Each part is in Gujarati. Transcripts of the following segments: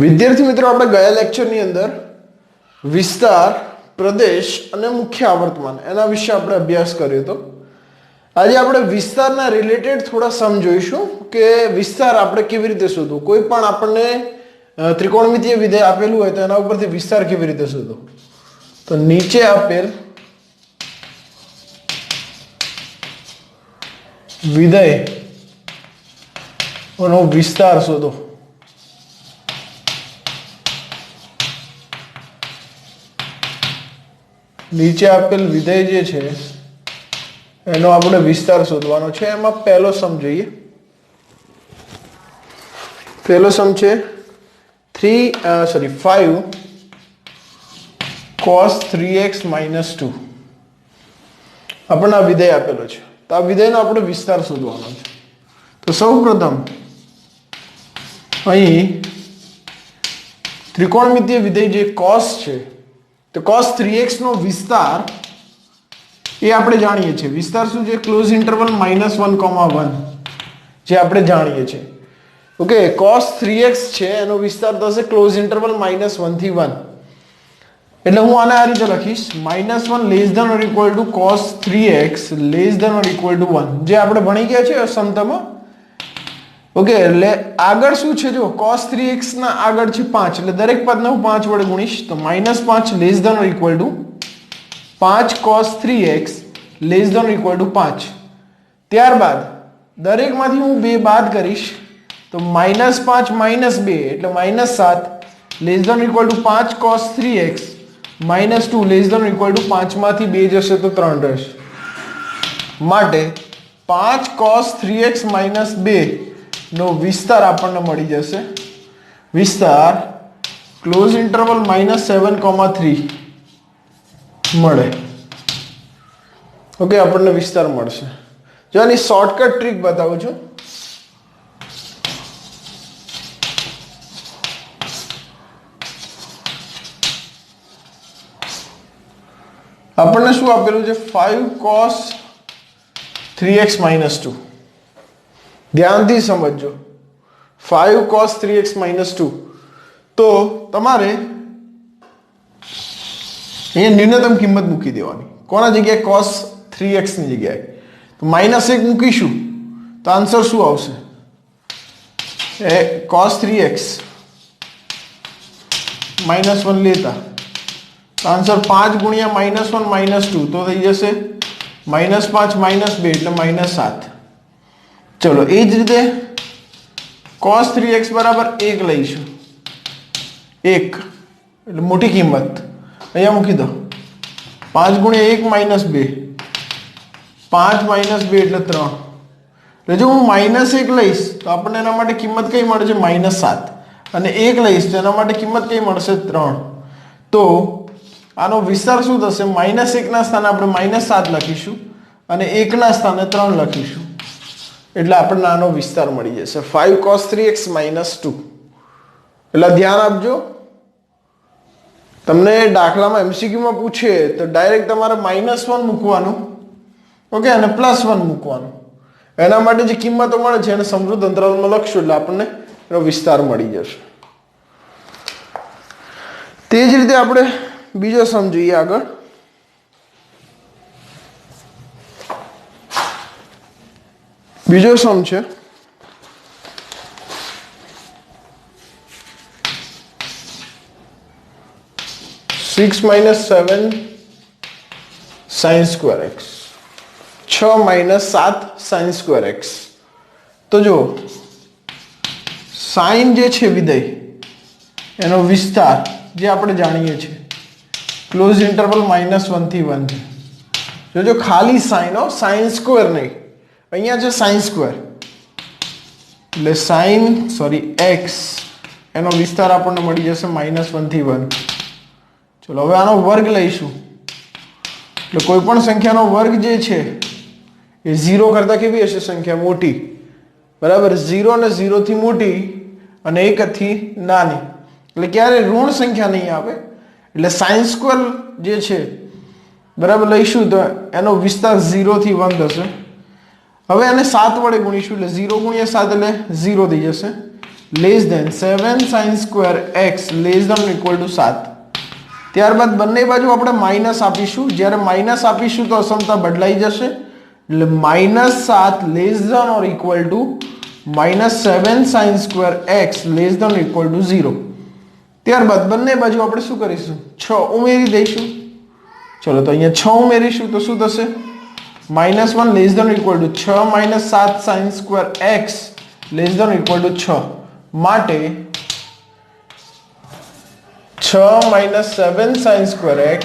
વિદ્યાર્થી મિત્રો, આપણે ગયા લેક્ચરની અંદર વિસ્તાર, પ્રદેશ અને મુખ્ય આવર્તમાન એના વિશે આપણે અભ્યાસ કર્યો હતો. આજે આપણે વિસ્તારના રિલેટેડ થોડા સમ જોઈશું કે વિસ્તાર આપણે કેવી રીતે શોધવું. કોઈ પણ આપણને ત્રિકોણમિતીય વિધેય આપેલું હોય તો એના ઉપરથી વિસ્તાર કેવી રીતે શોધવો. તો નીચે આપેલ વિધેયનો વિસ્તાર શોધો. નીચે આપેલ વિધેય જે છે એનો આપણે વિસ્તાર શોધવાનો છે. એમાં પહેલો સમ જોઈએ. પહેલો સમ છે 5 cos 3x minus 2. આપણને આ વિધેય આપેલો છે તો આ વિધેયનો આપણે વિસ્તાર શોધવાનો છે. તો સૌપ્રથમ અહીં ત્રિકોણમિતીય વિધેય જે cos છે તો cos 3x નો વિસ્તાર એ આપણે જાણીએ છીએ. વિસ્તાર શું છે? ક્લોઝ ઇન્ટરવલ -1, જે આપણે જાણીએ છીએ. ઓકે, cos 3x છે એનો વિસ્તાર થશે ક્લોઝ ઇન્ટરવલ -1 થી 1. એટલે હું આને આ રીતે લખીશ -1 < cos 3x < 1, જે આપણે ભણી ગયા છે સમતામાં. ઓકે, એટલે આગળ શું છે? જો cos 3x ના આગળ છે 5, એટલે દરેક પદને હું 5 વડે ગુણીશ. તો -5 < 5 cos 3x < 5. ત્યારબાદ દરેકમાંથી હું 2 બાદ કરીશ તો -5 - 2 એટલે -7 < 5 cos 3x -2 < 5 માંથી 2 જશે તો 3 રહેશે. માટે 5 cos 3x - 2 નો વિસ્તાર આપણને મળી જશે. વિસ્તાર ક્લોઝ ઇન્ટરવલ -7,3 મળે. ઓકે, આપણને વિસ્તાર મળશે. જો આની શોર્ટકટ ટ્રીક બતાવું છું. આપણને શું આપેલું છે? 5 cos 3x - 2. ધ્યાનથી સમજજો. 5 cos 3x - 2. તો તમારે અહીંયા ન્યૂનતમ કિંમત મૂકી દેવાની. કોના જગ્યાએ? cos 3x ની જગ્યાએ. તો -1 મૂકીશું તો આન્સર શું આવશે? cos 3x -1 લેતા તો આન્સર 5 ગુણ્યા -1 - 2 તો થઈ જશે -5 - 2 એટલે -7. ચલો, એ જ રીતે cos 3x બરાબર 1 લઈશું. 1 એટલે મોટી કિંમત અહીંયા મૂકી દો. 5 ગુણ્યા 1 - 2 5 - 2 એટલે 3. એટલે જો હું -1 લઈશ તો આપણને એના માટે કિંમત કઈ મળે છે? -7. અને 1 લઈશ તો એના માટે કિંમત કઈ મળશે? 3. તો આનો વિસ્તાર શું થશે? -1 ના સ્થાને આપણે -7 લખીશું અને 1 ના સ્થાને 3 લખીશું. એટલે આપણને આનો વિસ્તાર મળી જશે 5 cos 3x - 2. એટલે ધ્યાન આપજો. તમને દાખલામાં MCQમાં પૂછે તો ડાયરેક્ટ તમારે -1 મૂકવાનું. ઓકે, અને +1 મૂકવાનું. એના માટે જે કિંમતો મળે છે એને સમૃદ્ધ અંતરાલમાં લખશું એટલે આપણને એનો વિસ્તાર મળી જશે. તે જ રીતે આપણે બીજો સમ જોઈએ આગળ. બીજો સમ છે 6 - 7 sin square x. 6 - 7 sin square x. તો જો sin જે છે વિધેય એનો વિસ્તાર જે આપણે જાણીએ છીએ ક્લોઝ ઇન્ટરવલ -1 થી 1 છે. જો ખાલી sin સ્ક્વેર નહીં, અહીંયા છે sin સ્ક્વેર એટલે x એનો વિસ્તાર આપણને મળી જશે -1 થી 1. ચલો, હવે આનો વર્ગ લઈશું. એટલે કોઈ પણ સંખ્યાનો વર્ગ જે છે એ 0 કરતા કેવી હશે? સંખ્યા મોટી. બરાબર, 0 અને 0 થી મોટી અને 1 થી નાની. એટલે ક્યારે ઋણ સંખ્યા નહીં આવે. એટલે sin સ્ક્વેર જે છે બરાબર લઈશું તો એનો વિસ્તાર 0 થી 1 થશે. હવે આને 7 વડે ગુણીશું એટલે 0 × 7 એટલે 0 થઈ જશે. Less than 7 sin square x less than equal to 7. ત્યારબાદ બંને બાજુ આપણે માઇનસ આપીશું. જ્યારે માઇનસ આપીશું તો અસમતા બદલાઈ જશે. એટલે -7 less than or equal to -7 sin square x less than equal to 0. ત્યારબાદ બંને બાજુ આપણે શું કરીશું? 6 ઉમેરી દઈશું. ચલો તો અહીંયા 6 ઉમેરીશું તો શું થશે? -1 less than equal to 6 - 7 sin square x less than equal to 6. માટે 6 - 7 sin સ્ક્વેર x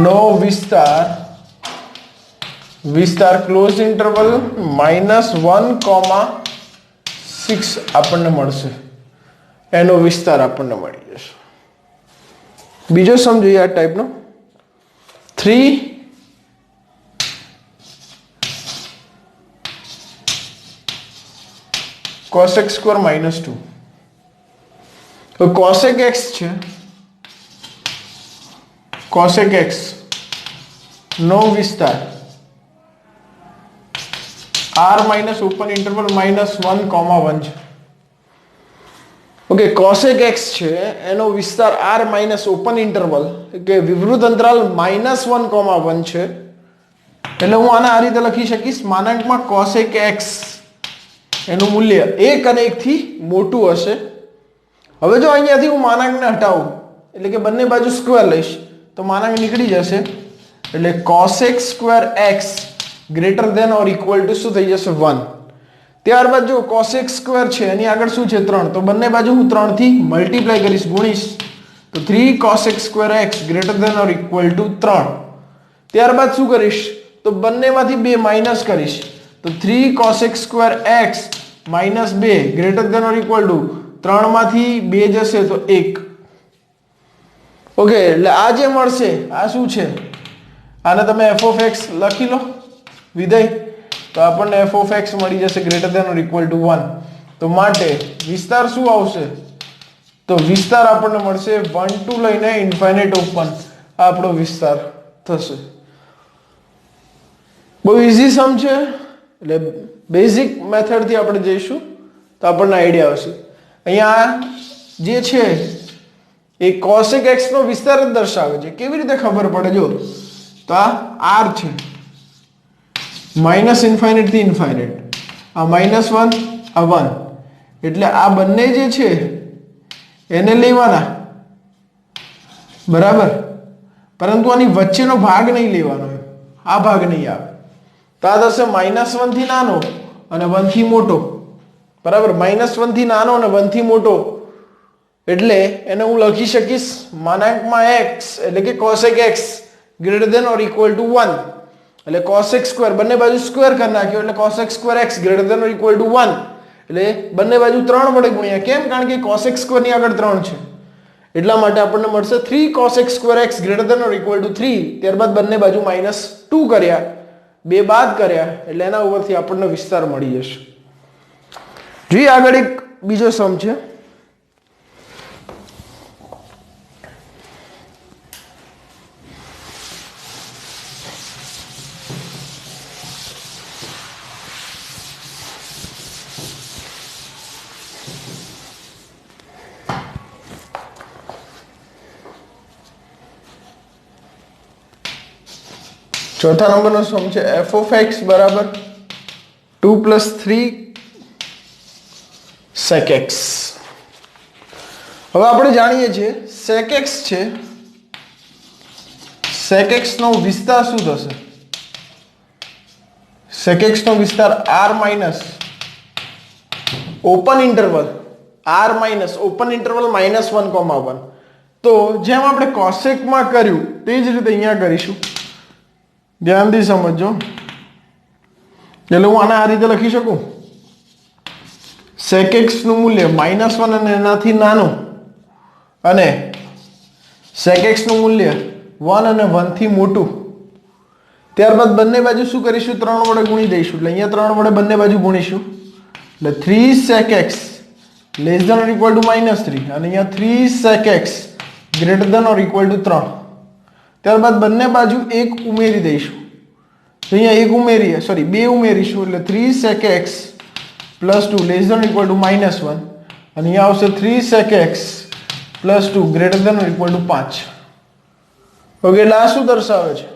નો વિસ્તાર ક્લોઝ ઇન્ટરવલ -1,6 આપણને મળશે. એનો વિસ્તાર આપણને મળી જશે. બીજો સમ જોઈએ આ ટાઈપનો. 3 cosec સ્ક્વેર -2. તો cosec x છે. cosec x નો વિસ્તાર r માઇનસ ઓપન ઇન્ટરવલ -1,1 છે. ઓકે, cosec x છે એનો વિસ્તાર r માઇનસ ઓપન ઇન્ટરવલ કે વિવૃત અંતરાલ -1,1 છે. એટલે હું આને આ રીતે લખી શકીશ માનાંકમાં cosec x એનું મૂલ્ય 1 અને 1 થી મોટું હશે. હવે જો અહીંયાથી હું માનાંકને હટાવું એટલે કે બંને બાજુ સ્ક્વેર લઈશ તો માનાંક નીકળી જશે. એટલે cosec square x greater than or equal to શું થઈ જશે? 1. ત્યારબાદ જો cosec સ્ક્વેર છે એની આગળ શું છે? 3. તો બંને બાજુ હું 3 થી મલ્ટીપ્લાય કરીશ, ગુણીશ. તો 3 cosec square x greater than or equal to 3. ત્યારબાદ શું કરીશ? તો બંનેમાંથી 2 માઇનસ કરીશ. તો 3 cosec square x -2 greater than or equal to 3 માંથી 2 જશે તો 1. ઓકે, એટલે આ જે મળશે આ શું છે? આને તમે f of x લખી લો વિધેય. તો આપણને f of x મળી જશે greater than or equal to 1. તો માટે વિસ્તાર શું આવશે? તો વિસ્તાર આપણને મળશે 1 to લઈને ઇન્ફાઇનાઇટ ઓપન. આ આપણો વિસ્તાર થશે. બહુ ઈઝી સમ છે. એટલે બેઝિક મેથડથી આપણે જઈશું તો આપણને આઈડિયા આવશે. અહીંયા જે છે એ cosec x નો વિસ્તાર જ દર્શાવે છે. કેવી રીતે ખબર પડે? જો તો આ r છે -ઇન્ફાઇનાઇટ થી ઇન્ફાઇનાઇટ, આ -1 આ 1. એટલે આ બંને જે છે એને લેવાના, બરાબર. પરંતુ આની વચ્ચેનો ભાગ નહીં લેવાનો, આ ભાગ નહીં આવે. તો આ થશે -1 થી નાનો અને 1 થી મોટો, બરાબર. -1 થી નાનો અને 1 થી મોટો એટલે એને હું લખી શકીશ માનાંકમાં x એટલે કે cosec x greater than or equal to 1. એટલે cosec સ્ક્વેર બંને બાજુ સ્ક્વેર કરી નાખ્યો એટલે cosec square x greater than or equal to 1. એટલે બંને બાજુ 3 વડે ગુણ્યા. કેમ? કારણ કે cosec સ્ક્વેર ની આગળ 3 છે. એટલા માટે આપણને મળશે 3 cosec square x greater than or equal to 3. ત્યારબાદ બંને બાજુ -2 કર્યા, 2 બાદ કર્યા એટલે એના ઉપરથી આપણને વિસ્તાર મળી જશે. જોઈએ આગળ એક બીજો સમ છે. ચોથા નંબરનો સમ છે f of x બરાબર 2 + 3 sec x. હવે આપણે જાણીએ છીએ sec x છે, sec x નો વિસ્તાર શું થશે? sec x નો વિસ્તાર r માઇનસ ઓપન ઇન્ટરવલ -1,1. તો જેમ આપણે cosec માં કર્યું તે જ રીતે અહીંયા કરીશું. ધ્યાનથી સમજો. એટલે હું આને આ રીતે લખી શકું sec x નું મૂલ્ય -1 અને એનાથી નાનું અને sec x નું મૂલ્ય 1 અને 1 થી મોટું. ત્યારબાદ બંને બાજુ શું કરીશું? 3 વડે ગુણી દઈશું. એટલે અહીંયા 3 વડે બંને બાજુ ગુણીશું. એટલે 3 sec x less than or equal to -3 અને અહીંયા 3 sec x greater than or equal to 3. ત્યારબાદ બંને બાજુ 1 ઉમેરી દઈશું. તો અહીંયા 1 ઉમેરીએ, સોરી 2 ઉમેરીશું એટલે 3 sec x +2 less than equal to -1 અને અહીંયા આવશે 3 sec x +2 greater than equal to 5. Okay, એટલે આ શું દર્શાવે છે?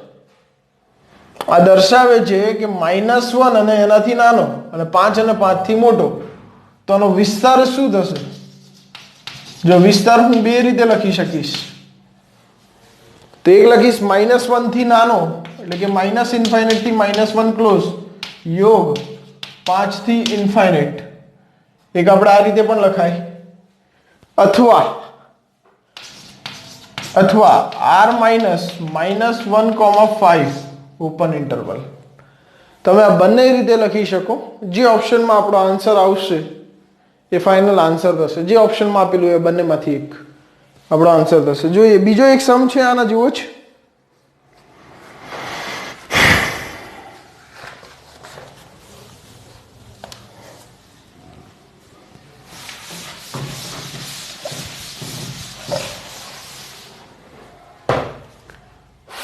આ દર્શાવે છે કે -1 અને એનાથી નાનો અને 5 અને 5 થી મોટો, તો આનો વિસ્તાર શું થશે? જો વિસ્તાર હું બે રીતે લખી શકીશ. તો એક લખીશ -1 થી નાનો એટલે કે -∞ થી -1 ક્લોઝ યોગ 5 થી ઇન્ફાઇનાઇટ. એક આપણે આ રીતે પણ લખાય, અથવા r -1,5 ઓપન ઇન્ટરવલ. તમે આ બંને રીતે લખી શકો. જે ઓપ્શનમાં આપણો આન્સર આવશે એ ફાઇનલ આન્સર થશે. જે ઓપ્શનમાં આપેલું એ બંનેમાંથી એક આપણો આન્સર થશે. જોઈએ બીજો એક સમ છે આના જેવો જ.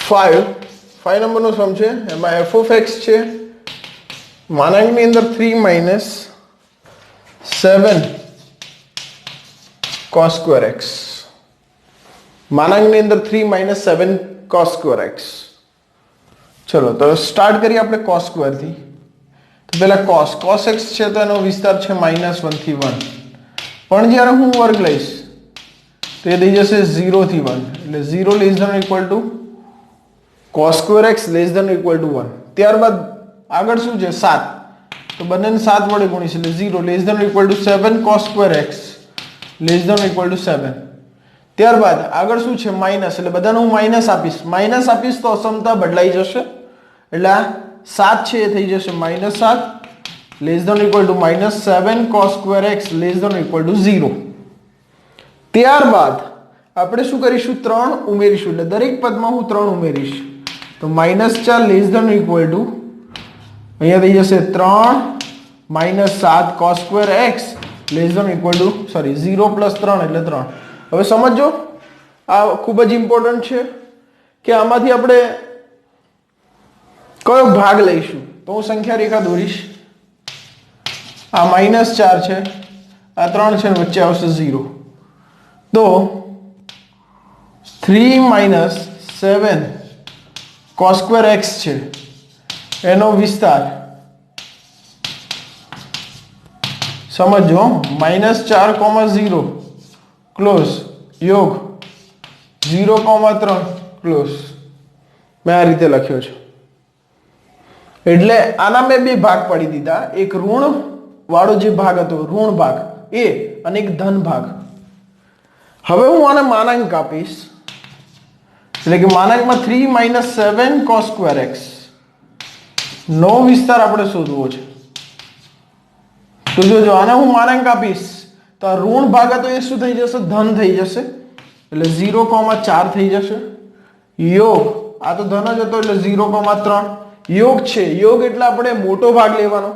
ફાઈવ નંબરનો સમ છે. એમાં f ઓફ x છે માનાંકની અંદર 3 - 7 cos square x. માનાંકની અંદર 3 - 7 cos square x. ચલો તો સ્ટાર્ટ કરીએ આપણે cos square થી. તો પહેલા cos x છે તો એનો વિસ્તાર છે -1 થી 1. પણ જ્યારે હું વર્ગ લઈશ તો એ થઈ જશે 0 થી 1 એટલે 0 less than equal to cos square x less than equal to 1. ત્યારબાદ આગળ શું છે 7, તો બંનેને 7 વડે ગુણીશ એટલે 0 less than equal to 7 cos square x less than equal to 7. ત્યારબાદ આગળ શું છે માઇનસ એટલે બધાને હું માઇનસ આપીશ તો અસમતા બદલાઈ જશે એટલે આ 7 છે એ થઈ જશે -7 less than equal to -7 cos square x less than equal to 0. ત્યારબાદ આપણે શું કરીશું 3 ઉમેરીશું એટલે દરેક પદમાં હું 3 ઉમેરીશ તો -4 લેસ ધેન ઇક્વલ ટુ અહીંયા થઈ જશે 3 - 7 cos square x less than equal to 0 + 3 એટલે 3. હવે સમજો આ ખૂબ જ ઇમ્પોર્ટન્ટ છે કે આમાંથી આપણે કયો ભાગ લઈશું. તો હું સંખ્યા રેખા દોરીશ. આ -4 છે, આ 3 છે, વચ્ચે આવશે 0. તો 3 - 7 cos square x છે એનો વિસ્તાર સમજો -4, 0 ક્લોઝ યોગ 0, 3 ક્લોઝ. મેં આ રીતે લખ્યો છે. એટલે આના મેં બે ભાગ પાડી દીધા. એક ઋણ વાળો જે ભાગ હતો ઋણ ભાગ એ અને એક ધન ભાગ. હવે હું આને માનાંક આપીશ એટલે કે માનાંકમાં 3 - 7 cos square x નો વિસ્તાર આપણે શોધવો છે. તો જો આને હું માનાંક આપીશ તો આ ઋણ ભાગ હતો એ શું થઈ જશે ધન થઈ જશે એટલે 0, 4 થઈ જશે. યોગ આ તો ધન જ હતો એટલે 0, 3 યોગ છે. યોગ એટલે આપણે મોટો ભાગ લેવાનો.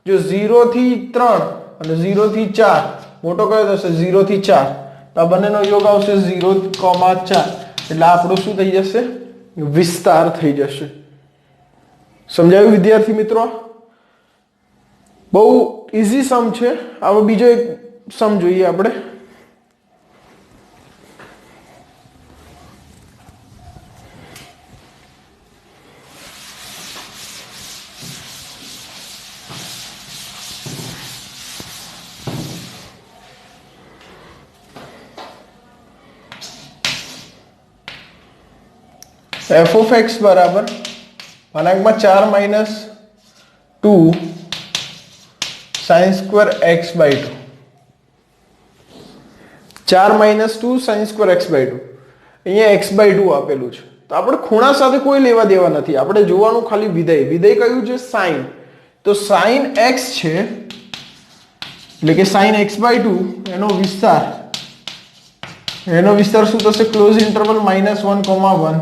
જો 0 થી 3 અને 0 થી 4 મોટો કયો થશે 0 થી 4 તો આ બંનેનો યોગ આવશે 0, 4 એટલે આપણો શું થઈ જશે વિસ્તાર થઈ જશે. સમજાયું વિદ્યાર્થી મિત્રો? બહુ ઈઝી સમ છે. હવે બીજો એક સમ જોઈએ આપણે. f of x બરાબર માનાંકમાં 4 - 2 sin square x by 2. 4 - 2 sin square x by 2. અહીંયા x by 2 આપેલું છે તો આપણે ખૂણા સાથે કોઈ લેવા દેવા નથી. આપણે જોવાનું ખાલી વિધેય કયું છે sin. તો sin x છે એટલે કે sin x by 2 એનો વિસ્તાર શું થશે ક્લોઝ ઇન્ટરવલ -1, 1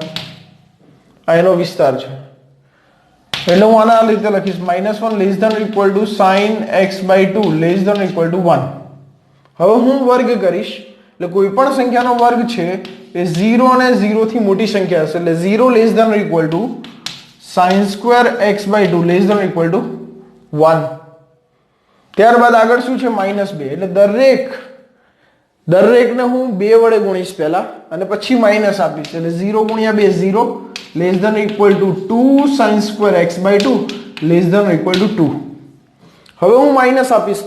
આ એનો વિસ્તાર છે. એટલે હું આના આ રીતે લખીશ -1 less than equal to sin x by 2 less than equal to 1. હવે હું વર્ગ કરીશ એટલે કોઈ પણ સંખ્યાનો વર્ગ છે એ 0 અને 0 થી મોટી સંખ્યા હશે એટલે 0 less than equal to sin square x by 2 less than equal to 1. ત્યારબાદ આગળ શું છે -2 એટલે દરેકને હું 2 વડે ગુણીશ પહેલા અને પછી માઇનસ આપીશ એટલે 0 ગુણ્યા 2 0 less than equal to 2 sin square x/2 less than equal to 2. હવે હું માઇનસ આપીશ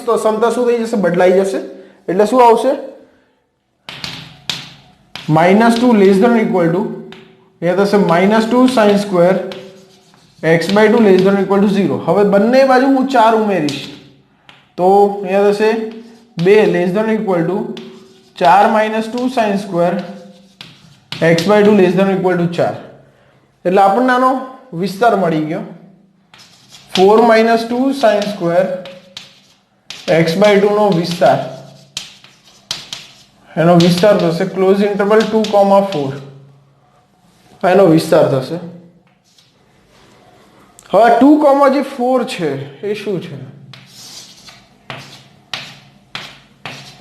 તો સમતા શું થઈ જશે બદલાઈ જશે એટલે શું આવશે -2 લેસ ધેન ઇક્વલ ટુ એ થશે -2 sin square x/2 less than equal to 0. હવે બંને બાજુ હું 4 ઉમેરીશ તો અહીંયા થશે 2 less than equal to 4 - 2 sin square x/2 less than equal to 4 એટલે આપણને આનો વિસ્તાર મળી ગયો 4 - 2 sin સ્ક્વેર x/2 નો વિસ્તાર એનો વિસ્તાર થશે ક્લોઝ ઇન્ટરવલ 2,4 એનો વિસ્તાર થશે. હવે 2,4 છે એ શું છે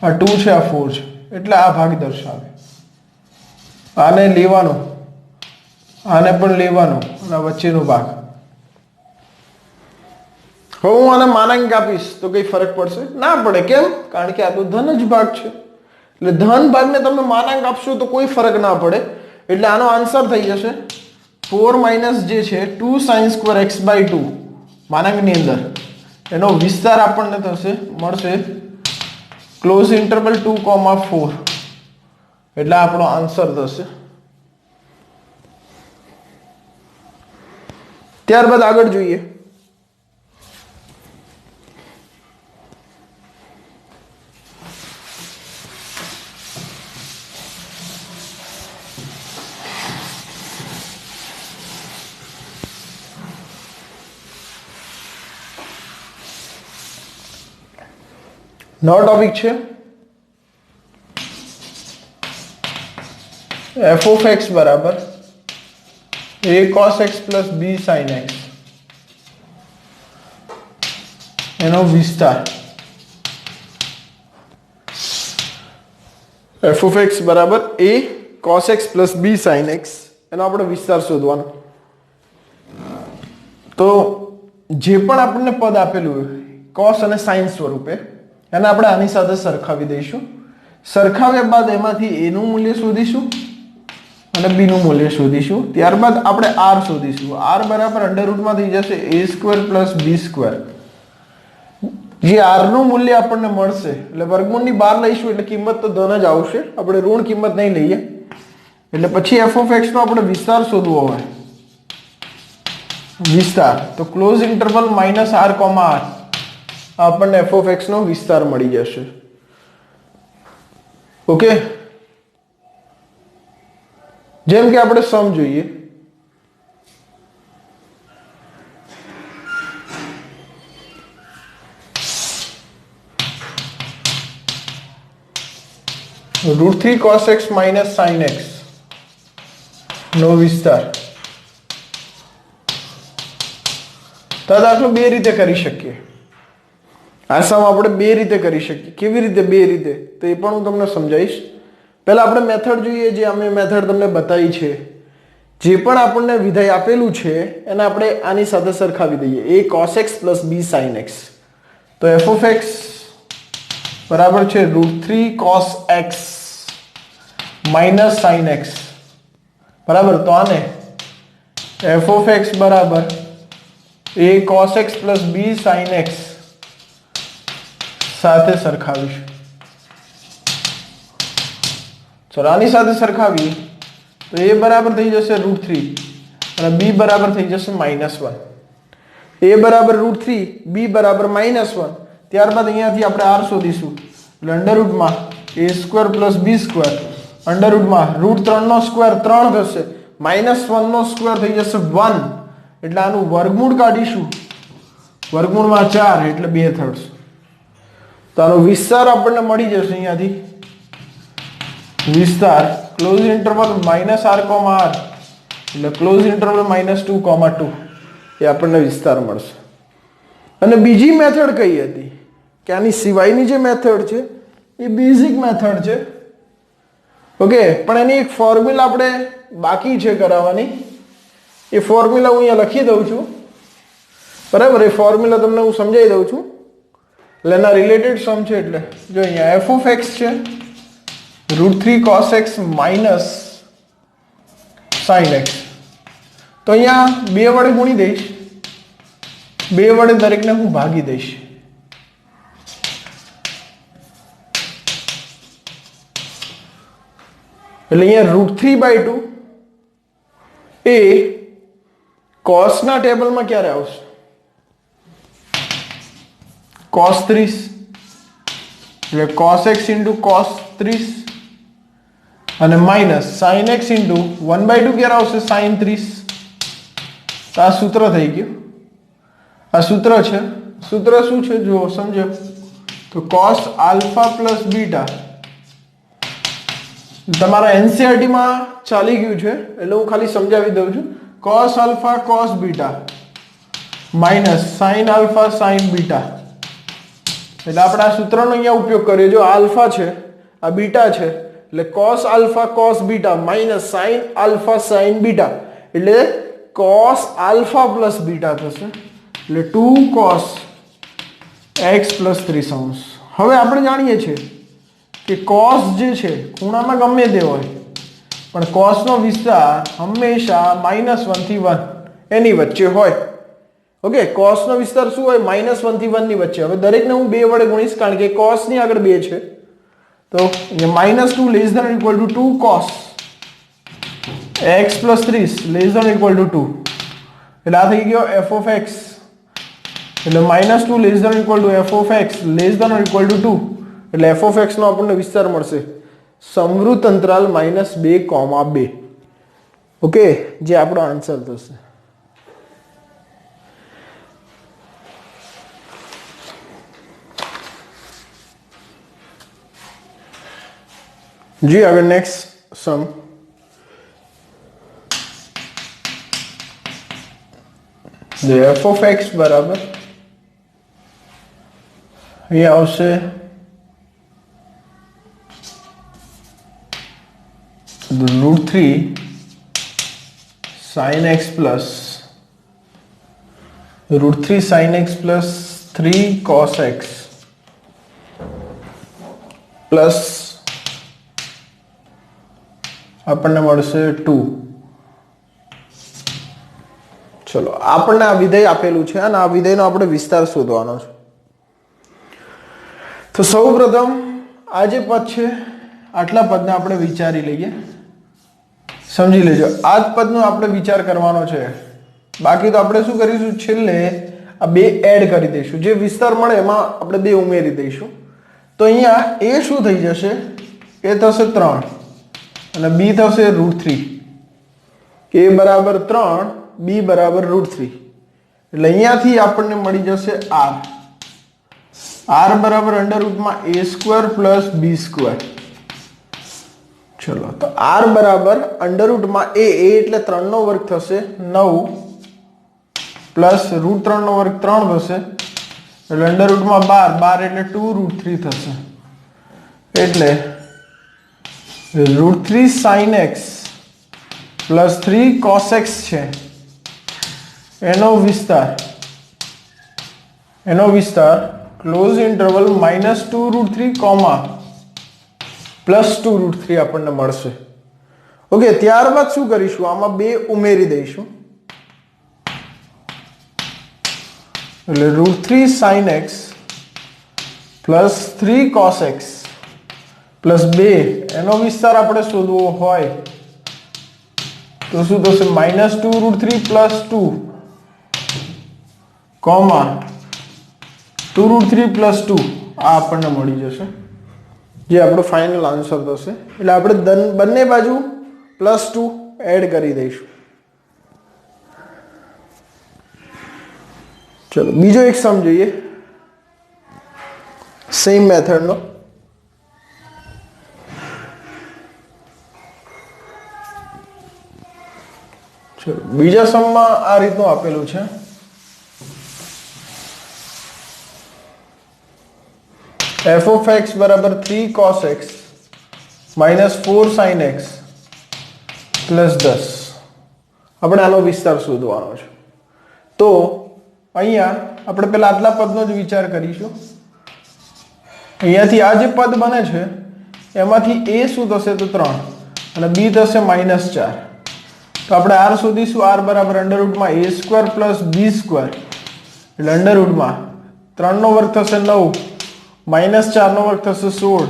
આ 2 છે આ 4 છે એટલે આ ભાગ દર્શાવે આને લેવાનો આને પણ લેવાનો અને વચ્ચેનો ભાગ. હવે હું આને માનાંક આપીશ તો કઈ ફરક પડશે ના પડે કેમ કારણ કે આ તો ધન જ ભાગ છે એટલે ધન ભાગને તમે માનાંક આપશો તો કોઈ ફરક ના પડે એટલે આનો આન્સર થઈ જશે 4 માઇનસ જે છે 2 sin સ્ક્વેર x/2 માનાંકની અંદર એનો વિસ્તાર આપણને થશે મળશે ક્લોઝ ઇન્ટરવલ 2,4 એટલે આપણો આન્સર થશે. ત્યારબાદ આગળ જોઈએ નવો ટોપિક છે f of x બરાબર a cos x plus b sin x એનો વિસ્તાર f of x બરાબર a cos x plus b sin x એનો આપણે વિસ્તાર શોધવાનો. તો જે પણ આપણને પદ આપેલું હોય cos અને sin સ્વરૂપે એને આપણે આની સાથે સરખાવી દઈશું. સરખાવ્યા બાદ એમાંથી a નું મૂલ્ય શોધીશું અને b નું મૂલ્ય શોધીશું. ત્યારબાદ આપણે r શોધીશું. r બરાબર અંડરરૂટમાં થઈ જશે a² plus b². જે r નું મૂલ્ય આપણને મળશે એટલે વર્ગમૂળની બહાર લઈશું એટલે કિંમત તો ધન જ આવશે આપણે ઋણ કિંમત નહીં લઈએ એટલે પછી f of x નો આપણે વિસ્તાર શોધવો હોય વિસ્તાર તો ક્લોઝ ઇન્ટરવલ -r, r આપણને f of x નો વિસ્તાર મળી જશે. ઓકે જેમ કે આપણે સમ જોઈએ √3 cos x minus sin x નો વિસ્તાર. તો આ દાખલો બે રીતે કરી શકીએ. આ સમ આપણે બે રીતે કરી શકીએ. કેવી રીતે બે રીતે તો એ પણ હું તમને સમજાવીશ. પહેલા આપણે મેથડ જોઈએ જે અમે મેથડ તમને બતાવી છે. જે પણ આપણને વિધેય આપેલું છે એને આપણે આની સાથે સરખાવી દઈએ a cos x plus b sin x. તો f of x બરાબર છે √3 cos x minus sin x બરાબર. તો આને f of x બરાબર a cos x plus b sin x સાથે સરખાવીશું. ચલો આની સાથે સરખાવીએ તો a બરાબર થઈ જશે √3 અને b બરાબર થઈ જશે -1. a બરાબર √3 b બરાબર -1. ત્યારબાદ અહીંયાથી આપણે r શોધીશું એટલે અંડરરૂટમાં a² plus b². અંડરરૂટમાં √3 નો સ્ક્વેર 3 થશે -1 નો સ્ક્વેર થઈ જશે 1 એટલે આનું વર્ગમૂળ કાઢીશું વર્ગમૂળમાં 4 એટલે 2/3. તો આનો વિસ્તાર આપણને મળી જશે અહીંયાથી વિસ્તાર ક્લોઝ ઇન્ટરવલ -r, r એટલે ક્લોઝ ઇન્ટરવલ -2,2 એ આપણને વિસ્તાર મળશે. અને બીજી મેથડ કઈ હતી કે આની સિવાયની જે મેથડ છે એ બેઝિક મેથડ છે. ઓકે પણ એની એક ફોર્મ્યુલા આપણે બાકી છે કરાવવાની. એ ફોર્મ્યુલા હું અહીંયા લખી દઉં છું બરાબર. એ ફોર્મ્યુલા તમને હું સમજાવી દઉં છું. એટલે એના રિલેટેડ સમ છે. એટલે જો અહીંયા એફ ઓફ એક્સ છે √3 cos x minus sin x. તો અહીંયા 2 વડે ગુણી દઈશ, 2 વડે દરેકને હું ભાગી દઈશ. એટલે અહીંયા √3/2 એ cos ના ટેબલમાં ક્યારે આવશે? cos 30. એટલે cos x into cos 30 અને માઇનસ sin x into 1/2 ક્યારે આવશે? sin 30. તો આ સૂત્ર થઈ ગયું. આ સૂત્ર છે. સૂત્ર શું છે જો સમજો તો cos આલ્ફા પ્લસ બીટા તમારા એનસીઆરટી માં ચાલી ગયું છે એટલે હું ખાલી સમજાવી દઉં છું. cos alpha cos beta minus sin alpha sin beta. એટલે આપણે આ સૂત્રનો અહીંયા ઉપયોગ કરીએ. જો આલ્ફા છે આ બીટા છે એટલે cos alpha cos beta minus sin alpha sin beta એટલે cos આલ્ફા પ્લસ બીટા થશે એટલે 2 cos x પ્લસ 30. હવે આપણે જાણીએ છીએ કે cos જે છે ખૂણામાં ગમે તે હોય પણ cos નો વિસ્તાર હંમેશા -1 થી 1 એની વચ્ચે હોય. ઓકે, cos નો વિસ્તાર શું હોય? -1 થી 1 ની વચ્ચે. હવે દરેકને હું 2 વડે ગુણીશ કારણ કે cos ની આગળ 2 છે. તો -2 less than equal to 2 cos x plus 30 less than equal to 2. એટલે આ થઈ ગયો f ઓફ x. એટલે -2 less than equal to f of x less than equal to 2. એટલે f ઓફ x નો આપણને વિસ્તાર મળશે સમવૃત્ત અંતરાલ -2,2. ઓકે, જે આપણો આન્સર થશે. जी अगर next sum F of x बराबर ये आवशे √3 sin x plus √3 sin x plus 3 cos x plus આપણને મળશે 2. ચલો આપણને આ વિધેય આપેલું છે અને આ વિધેયનો આપણે વિસ્તાર શોધવાનો છે. તો સૌપ્રથમ આ જે પદ છે આટલા પદને આપણે વિચારી લઈએ. સમજી લેજો આ જ પદનો આપણે વિચાર કરવાનો છે. બાકી તો આપણે શું કરીશું છેલ્લે આ બે એડ કરી દઈશું. જે વિસ્તાર મળે એમાં આપણે બે ઉમેરી દઈશું. તો અહીંયા એ શું થઈ જશે? એ થશે 3 અને b થશે √3. a બરાબર 3 b બરાબર √3. એટલે અહીંયાથી આપણને મળી જશે r. r બરાબર √a² પ્લસ b². ચલો તો r બરાબર √a એટલે 3 નો વર્ગ થશે 9 પ્લસ √3 નો વર્ગ 3 થશે એટલે √12 એટલે 2√3 થશે. એટલે √3 sin x plus 3 cos x છે એનો વિસ્તાર ક્લોઝ ઇન્ટરવલ -2√3 પ્લસ 2√3 આપણને મળશે. ઓકે, ત્યારબાદ શું કરીશું? આમાં બે ઉમેરી દઈશું. એટલે √3 sin x plus 3 cos x plus 2 એનો વિસ્તાર આપણે શોધવો હોય તો શું થશે? -2√3 પ્લસ 2 2√3 પ્લસ 2 આ આપણને મળી જશે જે આપણો ફાઇનલ આન્સર થશે. એટલે આપણે બંને બાજુ +2 એડ કરી દઈશું. ચલો બીજો એક સમ જોઈએ સેમ મેથડનો. બીજા સમમાં આ રીતનું આપેલું છે. f of x બરાબર 3 cos x minus 4 sin x plus 10. આપણે આનો વિસ્તાર શોધવાનો છે. તો અહીંયા આપણે પહેલા આટલા પદનો જ વિચાર કરીશું. અહીંયાથી આ જે પદ બને છે એમાંથી a શું થશે તો 3 અને b થશે -4. તો આપણે r શોધીશું. r બરાબર √a² + b² એટલે અંડરરૂટમાં 3 નો વર્ગ થશે 9 -4 નો વર્ગ થશે 16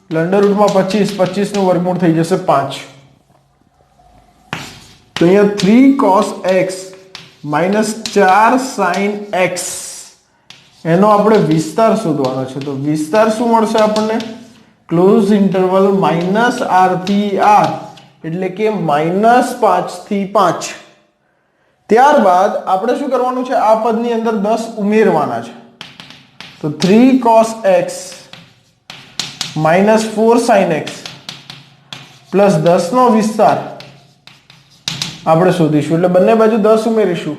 એટલે અંડરરૂટમાં 25 25 નું વર્ગમૂળ થઈ જશે 5. તો અહીંયા 3 cos x -4 sin x એનો આપણે વિસ્તાર શોધવાનો છે. તો વિસ્તાર શું મળશે આપણને? ક્લોઝ ઇન્ટરવલ -r થી r એટલે કે -5 થી 5. ત્યારબાદ આપણે શું કરવાનું છે? આ પદની અંદર 10 ઉમેરવાના છે. તો 3 cos x -4 sin x plus 10 નો વિસ્તાર આપણે શોધીશું. એટલે બંને બાજુ 10 ઉમેરીશું.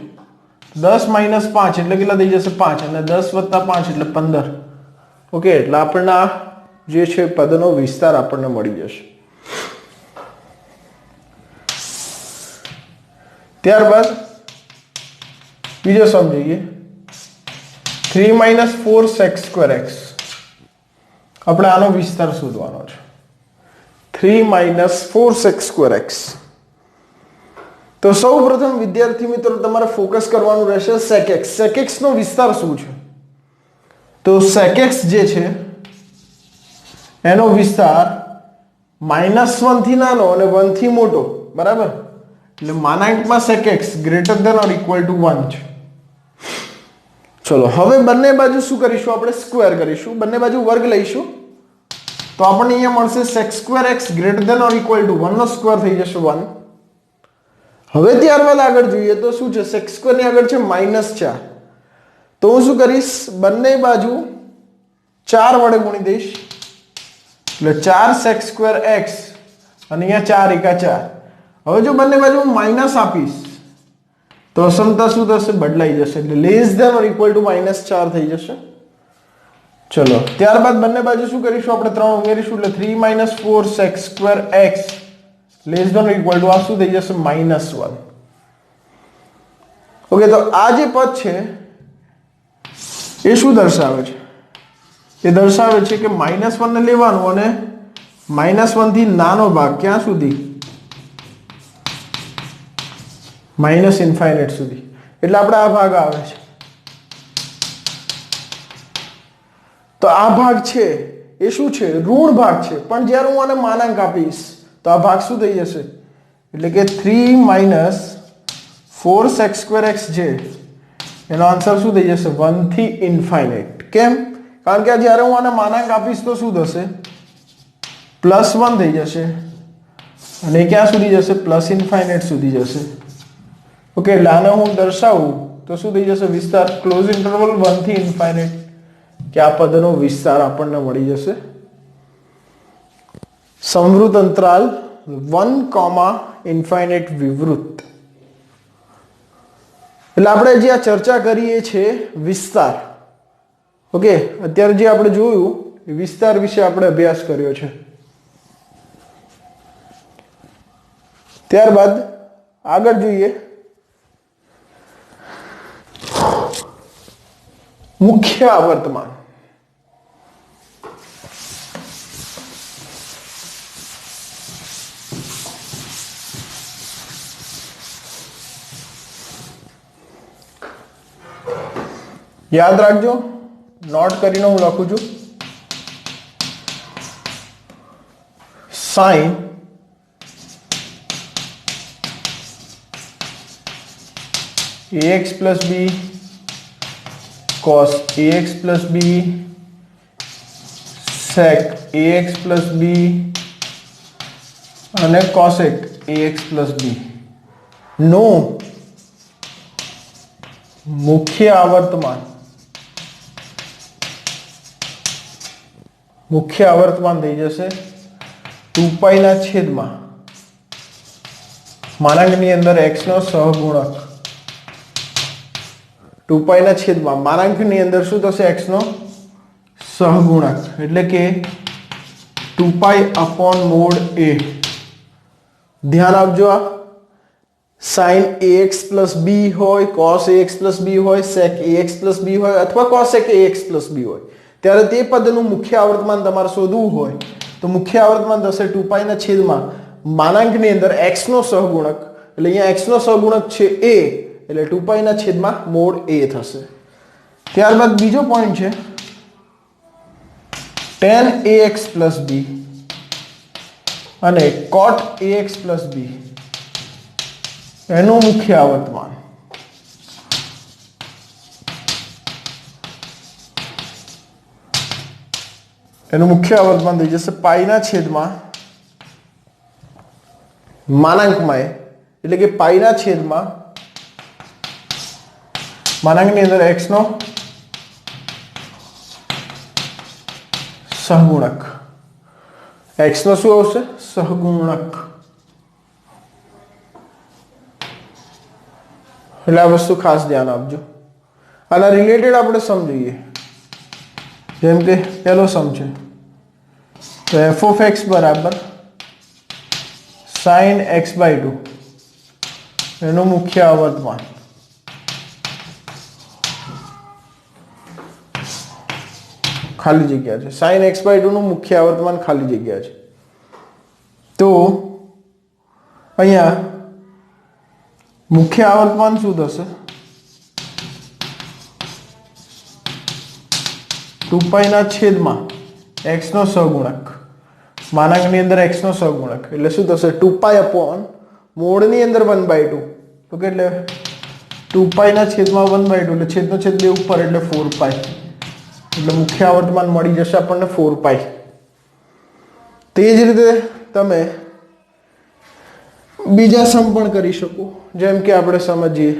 10 - 5 એટલે કેટલા થઈ જશે? 5 અને 10 + 5 એટલે 15. ઓકે, એટલે આપણને આ જે છે પદનો વિસ્તાર આપણને મળી જશે. ત્યારબાદ બીજો સમ જોઈએ. 3 - 4 sec² x આપણે આનો વિસ્તાર શોધવાનો છે. 3 - 4 sec² x. તો સૌપ્રથમ વિદ્યાર્થી મિત્રો તમારે ફોકસ કરવાનું રહેશે sec x. sec x નો વિસ્તાર શું છે? તો sec x જે છે એનો વિસ્તાર -1 થી નાનો અને 1 થી મોટો, બરાબર? એટલે માનાંકમાં sec x > or = 1 છે. ચલો હવે બંને બાજુ શું કરીશું? આપણે સ્ક્વેર કરીશું. બંને બાજુ વર્ગ લઈશું તો આપણને અહીંયા મળશે sec² x > or = 1 no square થઈ જશે 1. હવે ત્યારબાદ આગળ જોઈએ તો શું છે? sec² ની આગળ છે -4. તો હું શું કરીશ? બંને બાજુ 4 વડે ગુણી દઈશ. એટલે 4 sec² x અને અહીંયા 4 × 4. હવે જો બંને બાજુ હું માઈનસ આપીશ તો અસમતા શું થશે? બદલાઈ જશે. એટલે < or = -4 થઈ જશે. ચલો ત્યારબાદ બંને બાજુ શું કરીશું? આપણે 3 ઉમેરીશું. એટલે 3 - 4 sec² x < or = આ શું થઈ જશે? -1. ઓકે, તો આ જે પદ છે એ શું દર્શાવે છે? એ દર્શાવે છે કે -1 ને લેવાનું અને -1 થી નાનો ભાગ ક્યાં સુધી? ∞ સુધી. એટલે આપણે આ ભાગ આવે છે. તો આ ભાગ છે એ શું છે? ઋણ ભાગ છે. પણ જ્યારે હું આને માનાંક આપીશ તો આ ભાગ શું થઈ જશે? એટલે કે 3 - 4 sec² x છે એનો આન્સર શું થઈ જશે? 1 થી ∞. કેમ? કારણ કે જ્યારે હું આને માનાંક આપીશ તો શું થશે? +1 થઈ જશે અને ક્યાં સુધી જશે? ∞ સુધી જશે. ઓકે, એટલે આને હું દર્શાવું તો શું થઈ જશે? વિસ્તાર ક્લોઝ ઇન્ટરવલ 1 થી ∞ કે આ પદનો વિસ્તાર આપણને મળી જશે. સંવૃત અંતરાલ 1, ∞ વિવૃત. એટલે આપણે જે આ ચર્ચા કરીએ છે વિસ્તાર. ઓકે, અત્યારે જે આપણે જોયું એ વિસ્તાર વિશે આપણે અભ્યાસ કર્યો છે. ત્યારબાદ આગળ જોઈએ મુખ્ય આવર્તમાન. યાદ રાખજો, નોટ કરીને હું લખું છું. sin ax + b cos ax + b sec ax + b અને cosec ax + b નો મુખ્ય આવર્તમાન થઈ જશે 2π ના છેદમાં માનાંકની અંદર x નો સહગુણક. 2π ના છેદમાં માનાંકની અંદર શું થશે? x નો સહગુણક એટલે કે 2π / mod a. ધ્યાન આપજો, આ sin ax + b હોય, cos ax + b હોય, sec ax + b હોય અથવા cosec ax + b હોય. ત્યારે તે પદનું મુખ્ય આવર્તમાન તમારે શોધવું હોય તો મુખ્ય આવર્તમાન થશે 2π ના છેદમાં માનાંકની અંદર x નો સહગુણક, એટલે અહીંયા x નો સહગુણક છે a, એટલે 2π ના છેદમાં મોડ a થશે. ત્યારબાદ બીજો પોઈન્ટ છે tan ax plus b અને cot ax plus b એનું મુખ્ય આવર્તમાન. એનું મુખ્ય આવર્તમાન થઈ જશે પાઈ ના છેદમાં માનાંકમાં એ, એટલે કે પાઈ ના છેદમાં માનાંકની અંદર x નો સહગુણક. x નો શું આવશે? સહગુણક. એટલે આ વસ્તુ ખાસ ધ્યાન આપજો. આના રિલેટેડ આપણે સમજીએ. જેમ કે પહેલો સમ છે તો f of x બરાબર sin x/2 એનું મુખ્ય આવર્તમાન. ખાલી જગ્યા છે. sin x/2 નું મુખ્ય આવર્તમાન ખાલી જગ્યા છે. તો અહીંયા મુખ્ય આવર્તમાન શું થશે? 2π ના છેદમાં x નો સહગુણક, માનાંકની અંદર x નો સહગુણક, એટલે શું થશે? 2π અપોન મોડની અંદર 1/2. તો એટલે 2π ના છેદમાં 1/2, એટલે છેદનો છેદ બે ઉપર, એટલે 4π. એટલે મુખ્ય આવર્તમાન મળી જશે આપણને 4π. તે જ રીતે તમે બીજા સમ પણ કરી શકો. જેમ કે આપણે સમજીએ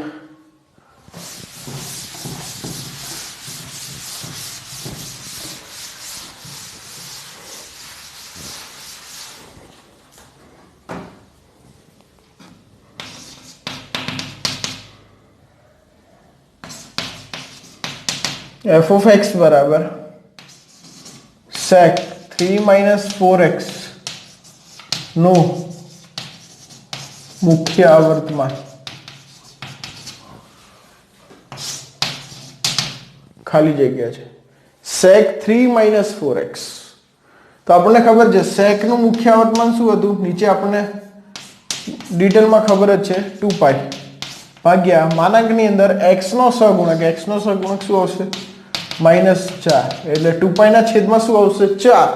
f of x બરાબર sec 3 - 4x નું મુખ્ય આવર્તમાન. ખાલી જગ્યા છે sec 3 - 4x. તો આપણને ખબર છે sec નું મુખ્ય આવર્તમાન શું હતું? નીચે આપણને ડિટેલમાં ખબર જ છે 2π ભાગ્યા માનાંકની અંદર x નો સહગુણક. x નો સહગુણક શું આવશે? -4. એટલે 2π ના છેદમાં શું આવશે? 4.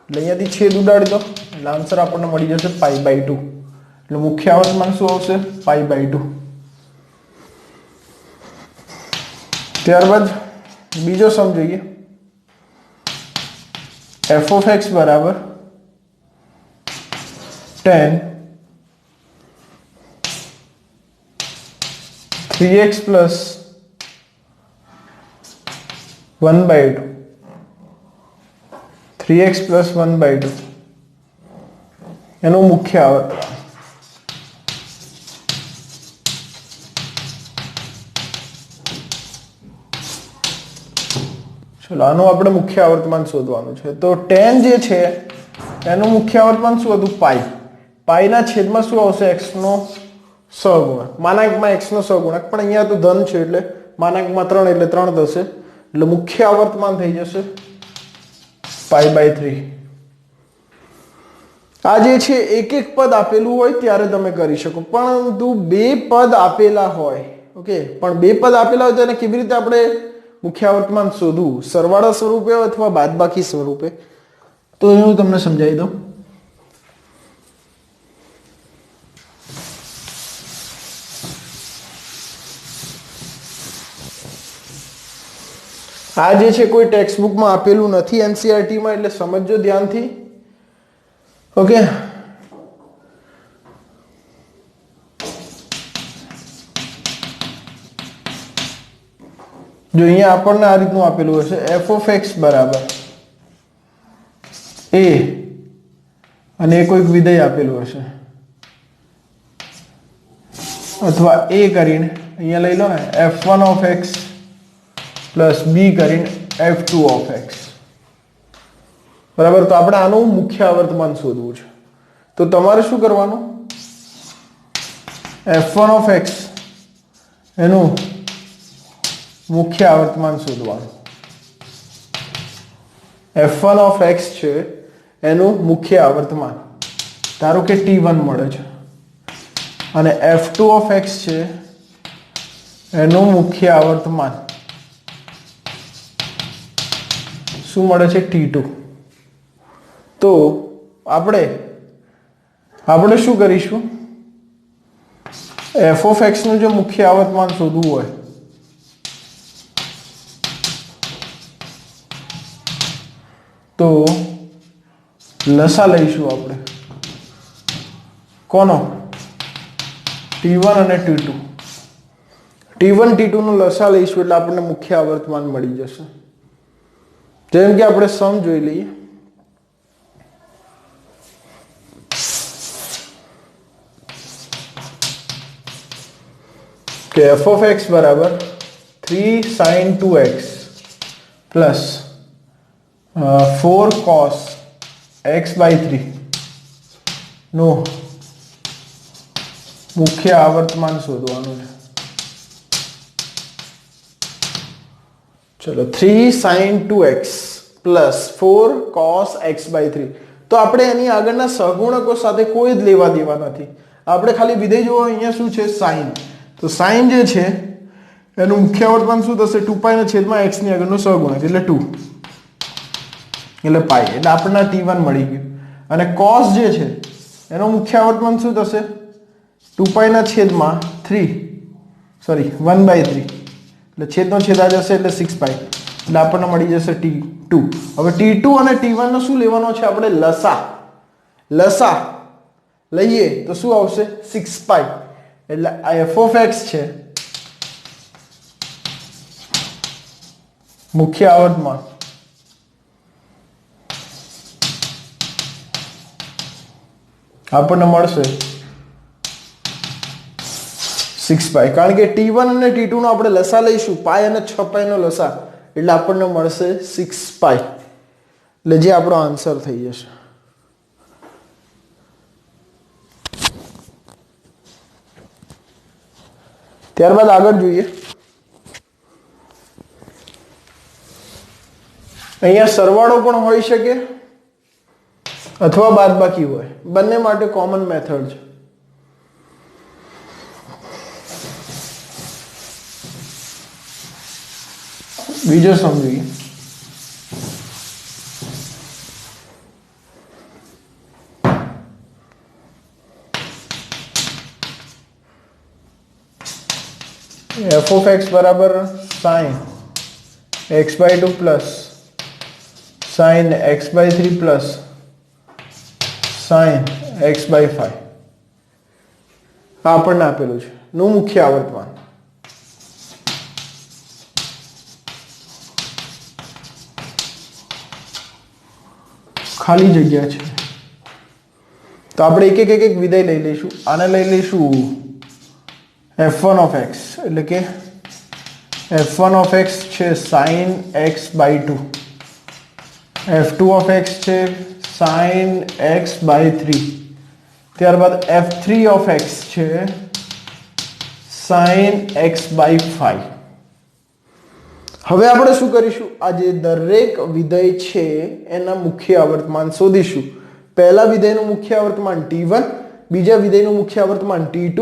એટલે અહીંયાથી છેદ ઉડાડી દો એટલે આન્સર આપણને મળી જશે π/2. એટલે મુખ્ય આવર્તમાન શું આવશે? π/2. ત્યારબાદ બીજો સમ જોઈએ. f of x બરાબર tan 3x plus 1/2. 3x plus 1/2 એનું મુખ્ય આવર્તમાન. ચલો આનું આપણે મુખ્ય આવર્તમાન શોધવાનું છે. તો tan જે છે એનું મુખ્ય આવર્તમાન શું હતું? પાઈ. પાઈ ના છેદમાં શું આવશે? x નો સહગુણક. માનાંકમાં x નો સહગુણક, પણ અહીંયા તો ધન છે એટલે માનાંકમાં 3 એટલે 3 થશે. એટલે મુખ્ય આવર્તમાન થઈ જશે π/3. આ જે છે એક એક પદ આપેલું હોય ત્યારે તમે કરી શકો, પરંતુ બે પદ આપેલા હોય, ઓકે, પણ બે પદ આપેલા હોય તો એને કેવી રીતે આપણે મુખ્ય આવર્તમાન શોધવું? સરવાળા સ્વરૂપે અથવા બાદબાકી સ્વરૂપે? તો હું તમને સમજાવી દઉં. આ જે છે કોઈ ટેક્સ્ટ બુકમાં આપેલું નથી એનસીઈઆરટીમાં, એટલે સમજજો ધ્યાનથી. ઓકે, જો અહીંયા આપણને આ રીતનું આપેલું હશે f of x બરાબર a અને એ કોઈક વિધેય આપેલું હશે, અથવા a કરીને અહીંયા લઈ લો ને f1 of x plus b કરીને f2 of x બરાબર. તો આપણે આનું મુખ્ય આવર્તમાન શોધવું છે. તો તમારે શું કરવાનું? f1 of x એનું મુખ્ય આવર્તમાન શોધવાનું. f1 ઓફ x છે એનું મુખ્ય આવર્તમાન ધારો કે t1 મળે છે અને f2 ઓફ x છે એનું મુખ્ય આવર્તમાન શું મળે છે t2. તો આપણે શું કરીશું, f ઓફ x નું જો મુખ્ય આવર્તમાન શોધવું હોય તો લસા લઈશું આપણે કોનો, t1 અને t2. t1 t2 નો લસા લઈશું એટલે આપણને મુખ્ય આવર્તમાન મળી જશે. જેમ કે આપણે સમ જોઈ લઈએ. કે f of x બરાબર 3 sin 2x plus 4 cos x by 3 નો મુખ્ય આવર્તમાન શોધવાનું છે. ચલો 3 sin 2x plus 4 cos x by 3. તો આપણે એની આગળના સહગુણકો સાથે કોઈ જ લેવા દેવા નથી. આપણે ખાલી વિધેય જોવો, અહીંયા શું છે sin. તો sin જે છે એનું મુખ્ય આવર્તમાન શું થશે, 2π ના છેદમાં x ની આગળનો સહગુણક એટલે 2 એટલે π, એટલે આપણને t1 મળી ગયું. અને cos જે છે એનો મુખ્ય આવર્તમાન શું થશે, 2π ના છેદમાં 1/3 એટલે છેદનો છેદ આ જશે એટલે 6π એટલે આપણને મળી જશે t2. હવે t2 અને t1 નો શું લેવાનો છે આપણે, લસા લઈએ તો શું આવશે 6π. એટલે આ f of x છે મુખ્ય આવર્તમાન આપણને મળશે 6π. કારણ કે t1 અને t2 નો આપણે લસા લઈશું π અને 6π નો લસા એટલે આપણને મળશે 6π. એટલે જે આપણો આન્સર થઈ જશે. ત્યારબાદ આગળ જોઈએ. અહીંયા સરવાળો પણ હોઈ શકે અથવા બાદબાકી હોય, બંને માટે કોમન મેથડ છે. બીજો સમજીએ. f of x બરાબર sin x by 2 plus sin x by 3 plus sin x by 5 આપણને આપેલું છે નું મુખ્ય આવર્તમાન. ખાલી જગ્યા છે તો આપણે એક એક વિધેય લઈ લઈશું. આને લઈ લઈશું f1 of x એટલે કે f1 of x છે sin x by 2, f2 of x છે sin x by 3, ત્યારબાદ f3 of x છે sin x by 5. હવે આપણે શું કરીશું, આ જે દરેક વિધેય છે એના મુખ્ય આવર્તમાન શોધીશું. પહેલા વિધેયનું મુખ્ય આવર્તમાન t1, બીજા વિધેયનું મુખ્ય આવર્તમાન t2,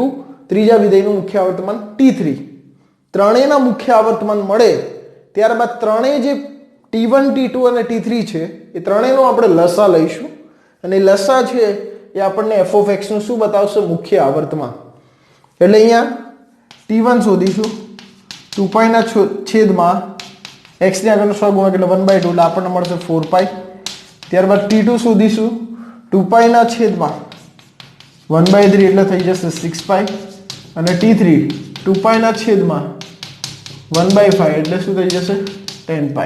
ત્રીજા વિધેયનું મુખ્ય આવર્તમાન t3. ત્રણેયના મુખ્ય આવર્તમાન મળે ત્યારબાદ ત્રણેય જે t1 t2 અને t3 છે એ ત્રણેયનો આપણે લસા લઈશું અને લસા છે એ આપણને f of x નું શું બતાવશે, મુખ્ય આવર્તમાન. એટલે અહીંયા t1 શોધીશું 2π ના છેદમાં x ની આગળનો સહગુણક એટલે 1/2 એટલે આપણને મળશે 4π. ત્યારબાદ t2 શોધીશું 2π ના છેદમાં 1/3 એટલે થઈ જશે 6π. અને t3 2π ના છેદમાં 1/5 એટલે શું થઈ જશે 10π.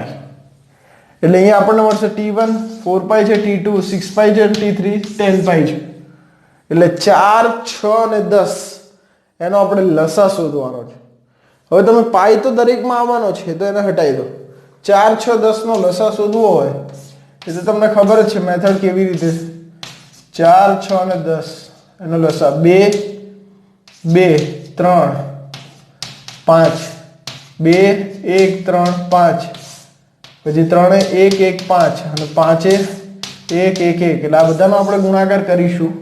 એટલે અહીંયા આપણને મળશે t1 4π છે, t2 6π છે, t3 10π છે. એટલે 4, 6 અને 10 એનો આપણે લસા શોધવાનો છે. હવે તમે પાઈ તો દરેકમાં આવવાનો છે તો એને હટાવી દો. 4, 6, 10 નો લસા શોધવો હોય એ તો તમને ખબર જ છે મેથડ કેવી રીતે. 4, 6 અને 10 એનો લસા 2, 2, 3, 5, 2, 1, 3, 5, પછી 3 1 1 5 અને 5 1 1 1 એટલે આ બધાનો આપણે ગુણાકાર કરીશું.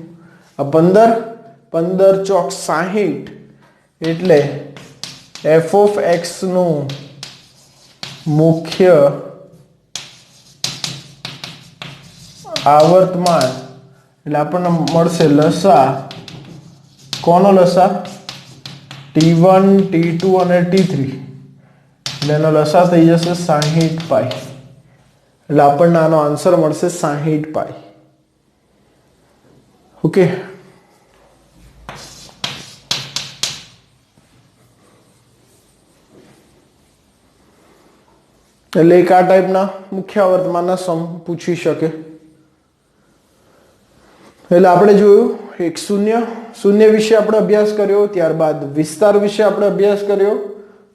આ 15 15 ચોક 60 એટલે f of x નું મુખ્ય આવર્તમાન એટલે આપણને મળશે લસા. કોનો લસા? t1 t2 અને t3 એટલે એનો લસા થઈ જશે 60 પાઈ. એટલે આપણને આનો આન્સર મળશે 60 પાઈ. ઓકે, એટલે એક આ ટાઈપના મુખ્ય આવર્તમાનના સમ પૂછી શકે. એટલે આપણે જોયું એક શૂન્ય વિશે આપણે અભ્યાસ કર્યો, ત્યારબાદ વિસ્તાર વિશે આપણે અભ્યાસ કર્યો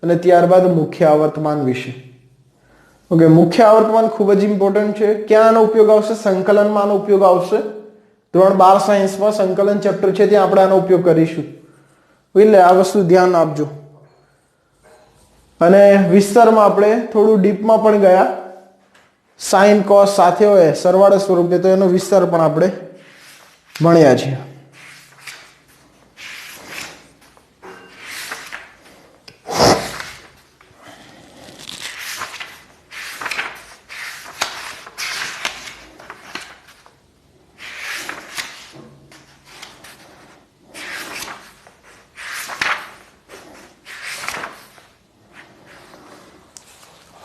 અને ત્યારબાદ મુખ્ય આવર્તમાન વિશે. ઓકે, મુખ્ય આવર્તમાન ખૂબ જ ઇમ્પોર્ટન્ટ છે. ક્યાં આનો ઉપયોગ આવશે? સંકલનમાં આનો ઉપયોગ આવશે. ધોરણ 12 સાયન્સમાં સંકલન ચેપ્ટર છે ત્યાં આપણે આનો ઉપયોગ કરીશું. એટલે આ વસ્તુ ધ્યાન આપજો. અને વિસ્તારમાં આપણે થોડું ડીપમાં પણ ગયા. સાઇન કોસ સાથે હોય સરવાળા સ્વરૂપે, તો એનો વિસ્તાર પણ આપણે ભણ્યા છીએ.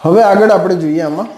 હવે આગળ આપણે જોઈએ આમાં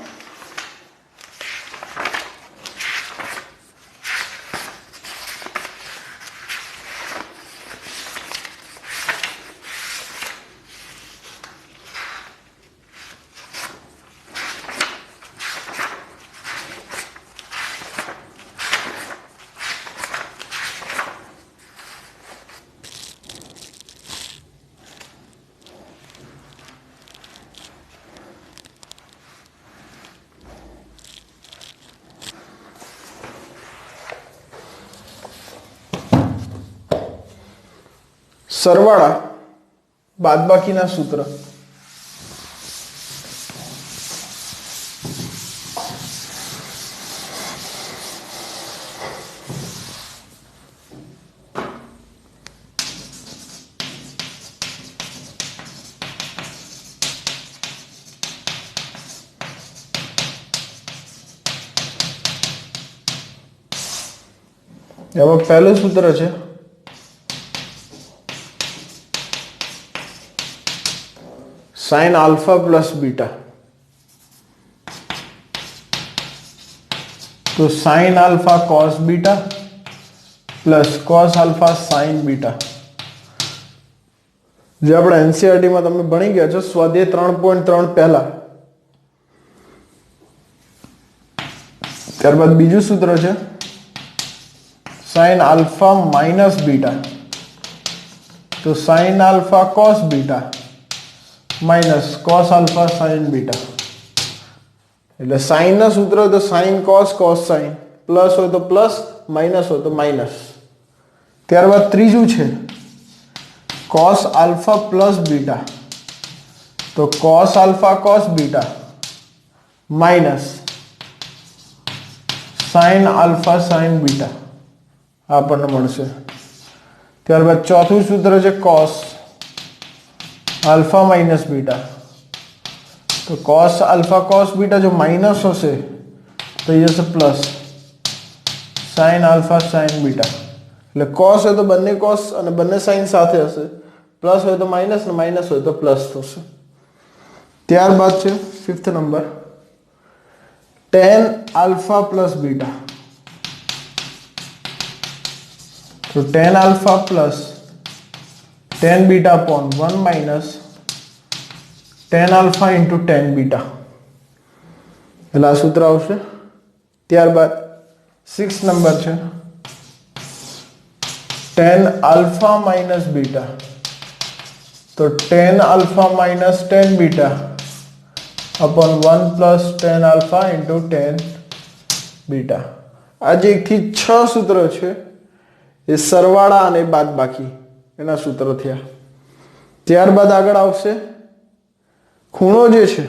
સરવાળા બાદબાકીના સૂત્ર. એમાં પહેલું સૂત્ર છે sin alpha plus beta. तो sin alpha cos beta plus cos alpha sin beta. જે આપણે એનસીઈઆરટી માં તમે ભણી ગયા છો સ્વાધ્યાય 3.3 પહેલા. ત્યારબાદ બીજું સૂત્ર છે sin alpha minus beta. તો sin alpha cos beta minus cos alpha sin beta. એટલે sin ના સૂત્ર હોય તો sin cos cos sin, plus હોય તો પ્લસ, માઇનસ હોય તો માઇનસ. ત્યારબાદ ત્રીજું છે cos alpha plus beta. તો cos alpha cos beta minus sin alpha sin beta આપણને મળશે. ત્યારબાદ ચોથું સૂત્ર છે cos अल्फा माइनस बीटा. तो cos अल्फा cos बीटा जो माइनस हशे तो ये से plus sin alpha sin beta. એટલે cos હોય તો બંને cos અને બંને sin સાથે હશે, પ્લસ હોય તો માઇનસ અને માઇનસ હોય તો પ્લસ થશે. ત્યારબાદ છે fifth number tan alpha plus beta. तो tan alpha plus tan beta upon 1 minus tan alpha into tan beta. એટલે આ સૂત્ર આવશે. ત્યારબાદ 6 નંબર છે tan अल्फा माइनस बीटा. तो tan alpha minus tan beta upon 1 plus tan alpha into tan beta. आज 1 થી 6 સૂત્રો છે એ સરવાળા અને બાદબાકી એના સૂત્રો થયા. ત્યારબાદ આગળ આવશે ખૂણો જે છે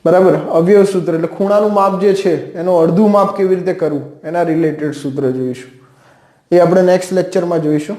બરાબર. અવયવ સૂત્ર એટલે ખૂણાનું માપ જે છે એનો અડધું માપ કેવી રીતે કરવું એના રિલેટેડ સૂત્ર જોઈશું. એ આપણે નેક્સ્ટ લેક્ચરમાં જોઈશું.